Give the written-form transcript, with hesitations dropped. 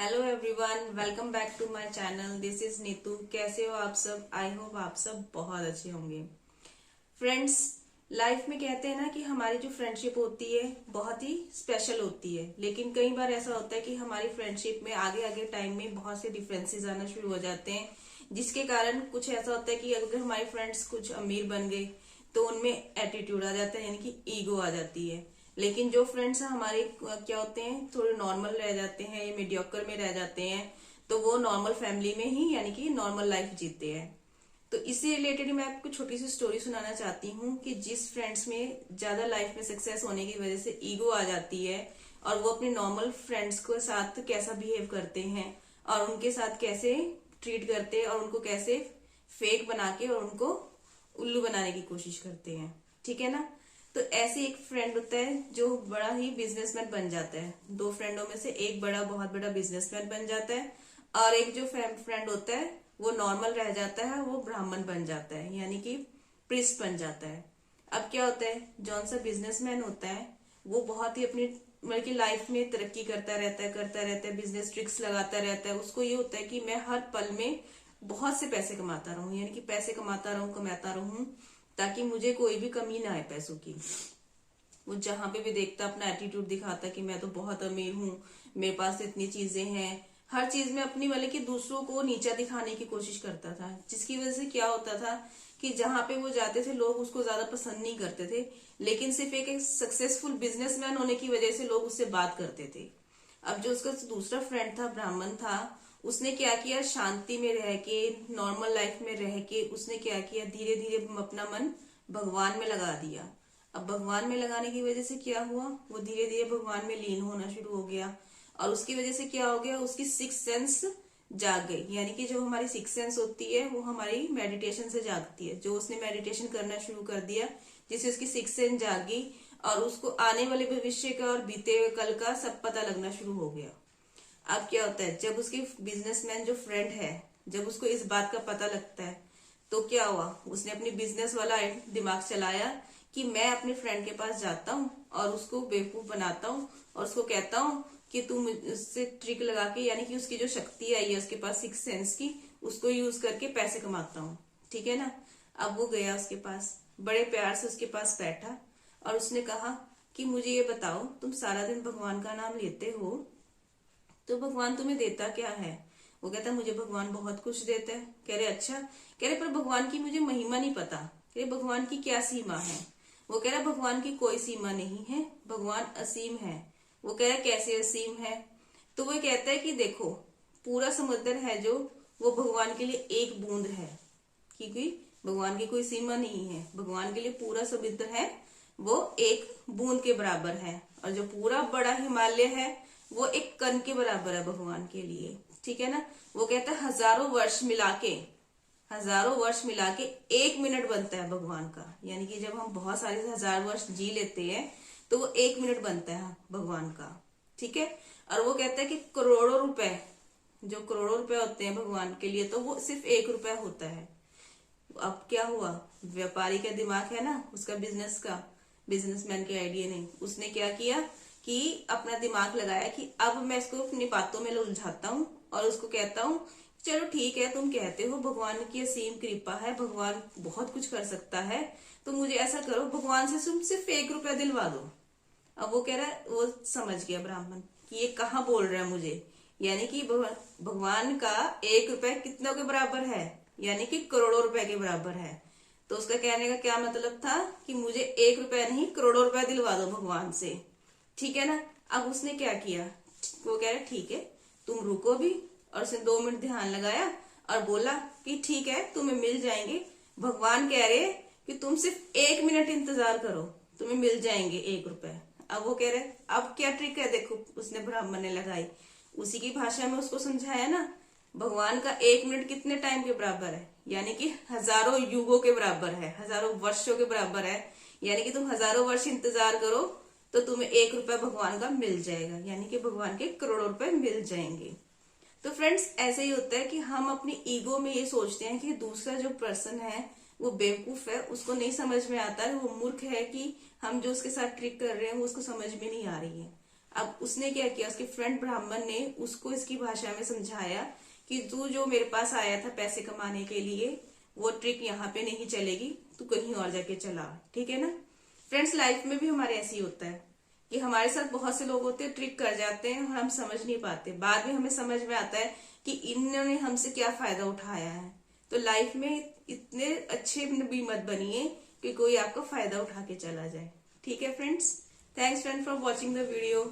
Hello everyone, welcome back to my channel. This is Neetu. कैसे हो आप सब? आई होप आप सब बहुत अच्छे होंगे। फ्रेंड्स, लाइफ में कहते हैं ना कि हमारी जो फ्रेंडशिप होती है बहुत ही स्पेशल होती है, लेकिन कई बार ऐसा होता है कि हमारी फ्रेंडशिप में आगे आगे टाइम में बहुत से डिफरेंसेस आना शुरू हो जाते हैं, जिसके कारण कुछ ऐसा होता है कि अगर हमारे फ्रेंड्स कुछ अमीर बन गए तो उनमें एटीट्यूड आ जाता है, यानी कि ईगो आ जाती है। लेकिन जो फ्रेंड्स हमारे क्या होते हैं, थोड़े नॉर्मल रह जाते हैं या मीडियोकर में रह जाते हैं, तो वो नॉर्मल फैमिली में ही यानी कि नॉर्मल लाइफ जीते हैं। तो इससे रिलेटेड मैं आपको छोटी सी स्टोरी सुनाना चाहती हूँ कि जिस फ्रेंड्स में ज्यादा लाइफ में सक्सेस होने की वजह से ईगो आ जाती है और वो अपने नॉर्मल फ्रेंड्स के साथ कैसा बिहेव करते हैं और उनके साथ कैसे ट्रीट करते हैं और उनको कैसे फेक बना के और उनको उल्लू बनाने की कोशिश करते हैं। ठीक है ना? तो ऐसे एक फ्रेंड होता है जो बड़ा ही बिजनेसमैन बन जाता है। दो फ्रेंडों में से एक बहुत बड़ा बिजनेसमैन बन जाता है और एक जो फ्रेंड होता है वो नॉर्मल रह जाता है, वो ब्राह्मण बन जाता है, यानी कि प्रीस्ट बन जाता है। अब क्या होता है, जौन सा बिजनेसमैन होता है वो बहुत ही अपनी मतलब की लाइफ में तरक्की करता रहता है, बिजनेस ट्रिक्स लगाता रहता है। उसको ये होता है कि मैं हर पल में बहुत से पैसे कमाता रहूं, यानी कि पैसे कमाता रहूं ताकि मुझे कोई भी कमी ना आए पैसों की। वो जहां पे भी देखता अपना एटीट्यूड दिखाता कि मैं तो बहुत अमीर हूँ, मेरे पास इतनी चीजें हैं, हर चीज में अपनी वाले कि दूसरों को नीचा दिखाने की कोशिश करता था, जिसकी वजह से क्या होता था कि जहां पे वो जाते थे लोग उसको ज्यादा पसंद नहीं करते थे, लेकिन सिर्फ एक सक्सेसफुल बिजनेसमैन होने की वजह से लोग उससे बात करते थे। अब जो उसका दूसरा फ्रेंड था, ब्राह्मण था, उसने क्या किया, शांति में रह के नॉर्मल लाइफ में रह के उसने क्या किया, धीरे धीरे अपना मन भगवान में लगा दिया। अब भगवान में लगाने की वजह से क्या हुआ, वो धीरे धीरे भगवान में लीन होना शुरू हो गया और उसकी वजह से क्या हो गया, उसकी सिक्स सेंस जाग गई। यानी कि जो हमारी सिक्स सेंस होती है वो हमारी मेडिटेशन से जागती है। जो उसने मेडिटेशन करना शुरू कर दिया जिससे उसकी सिक्स सेंस जागी और उसको आने वाले भविष्य का और बीते हुए कल का सब पता लगना शुरू हो गया। अब क्या होता है, जब उसकी बिजनेसमैन जो फ्रेंड है, जब उसको इस बात का पता लगता है तो क्या हुआ, उसने अपनी बिजनेस वाला दिमाग चलाया कि मैं अपने फ्रेंड के पास जाता हूँ और उसको बेवकूफ बनाता हूँ और उसको कहता हूँ कि तुम उससे ट्रिक लगा के, यानी कि उसकी जो शक्ति आई है उसके पास सिक्स सेंस की, उसको यूज करके पैसे कमाता हूँ। ठीक है ना? अब वो गया उसके पास, बड़े प्यार से उसके पास बैठा और उसने कहा कि मुझे ये बताओ, तुम सारा दिन भगवान का नाम लेते हो तो भगवान तुम्हें देता क्या है? वो कहता मुझे भगवान बहुत कुछ देता है। कह रहे अच्छा, कह रहे पर भगवान की मुझे महिमा नहीं पता। कह रहे भगवान की क्या सीमा है? वो कह रहा भगवान की कोई सीमा नहीं है, भगवान असीम है। वो कह रहा कैसे असीम है? तो वो कहता है कि देखो, पूरा समुद्र है जो, वो भगवान के लिए एक बूंद है, क्योंकि भगवान की कोई सीमा नहीं है। भगवान के लिए पूरा समुद्र है वो एक बूंद के बराबर है, और जो पूरा बड़ा हिमालय है वो एक कण के बराबर है भगवान के लिए। ठीक है ना? वो कहता है हजारों वर्ष मिला के एक मिनट बनता है भगवान का। यानी कि जब हम बहुत सारे हजार वर्ष जी लेते हैं तो वो एक मिनट बनता है भगवान का। ठीक है? और वो कहता है कि करोड़ों रुपए, जो करोड़ों रुपए होते हैं भगवान के लिए, तो वो सिर्फ एक रुपया होता है। अब क्या हुआ, व्यापारी का दिमाग है ना, उसका बिजनेस का, बिजनेसमैन के आइडिया नहीं, उसने क्या किया कि अपना दिमाग लगाया कि अब मैं इसको अपनी बातों में उलझाता हूँ और उसको कहता हूँ चलो ठीक है, तुम कहते हो भगवान की असीम कृपा है, भगवान बहुत कुछ कर सकता है, तो मुझे ऐसा करो, भगवान से तुम सिर्फ एक रुपया दिलवा दो। अब वो कह रहा है, वो समझ गया ब्राह्मण कि ये कहाँ बोल रहा है मुझे, यानी कि भगवान का एक रुपया कितनों के बराबर है, यानी कि करोड़ों रुपए के बराबर है। तो उसका कहने का क्या मतलब था कि मुझे एक रुपया नहीं, करोड़ों रुपया दिलवा दो भगवान से। ठीक है ना? अब उसने क्या किया, वो कह रहा ठीक है, तुम रुको भी, और उसने 2 मिनट ध्यान लगाया और बोला कि ठीक है, तुम्हें मिल जाएंगे। भगवान कह रहे कि तुम सिर्फ 1 मिनट इंतजार करो, तुम्हें मिल जाएंगे एक रुपए। अब वो कह रहे अब क्या ट्रिक है, देखो उसने ब्राह्मण ने लगाई, उसी की भाषा में उसको समझाया ना, भगवान का 1 मिनट कितने टाइम के बराबर है, यानी कि हजारों युगों के बराबर है, हजारों वर्षों के बराबर है। यानी कि तुम हजारों वर्ष इंतजार करो तो तुम्हें एक रुपया भगवान का मिल जाएगा, यानी कि भगवान के करोड़ों रुपए मिल जाएंगे। तो फ्रेंड्स, ऐसे ही होता है कि हम अपनी ईगो में ये सोचते हैं कि दूसरा जो पर्सन है वो बेवकूफ है, उसको नहीं समझ में आता है, वो मूर्ख है, कि हम जो उसके साथ ट्रिक कर रहे हैं वो उसको समझ में नहीं आ रही है। अब उसने क्या किया, उसके फ्रेंड ब्राह्मण ने उसको इसकी भाषा में समझाया कि तू जो मेरे पास आया था पैसे कमाने के लिए, वो ट्रिक यहाँ पे नहीं चलेगी, तू कहीं और जाके चला। ठीक है ना फ्रेंड्स, लाइफ में भी हमारे ऐसे ही होता है कि हमारे साथ बहुत से लोग होते हैं, ट्रिक कर जाते हैं और हम समझ नहीं पाते, बाद में हमें समझ में आता है कि इन्होंने हमसे क्या फायदा उठाया है। तो लाइफ में इतने अच्छे भी मत बनिए कि कोई आपका फायदा उठा के चला जाए। ठीक है friends, thanks friend for watching the video.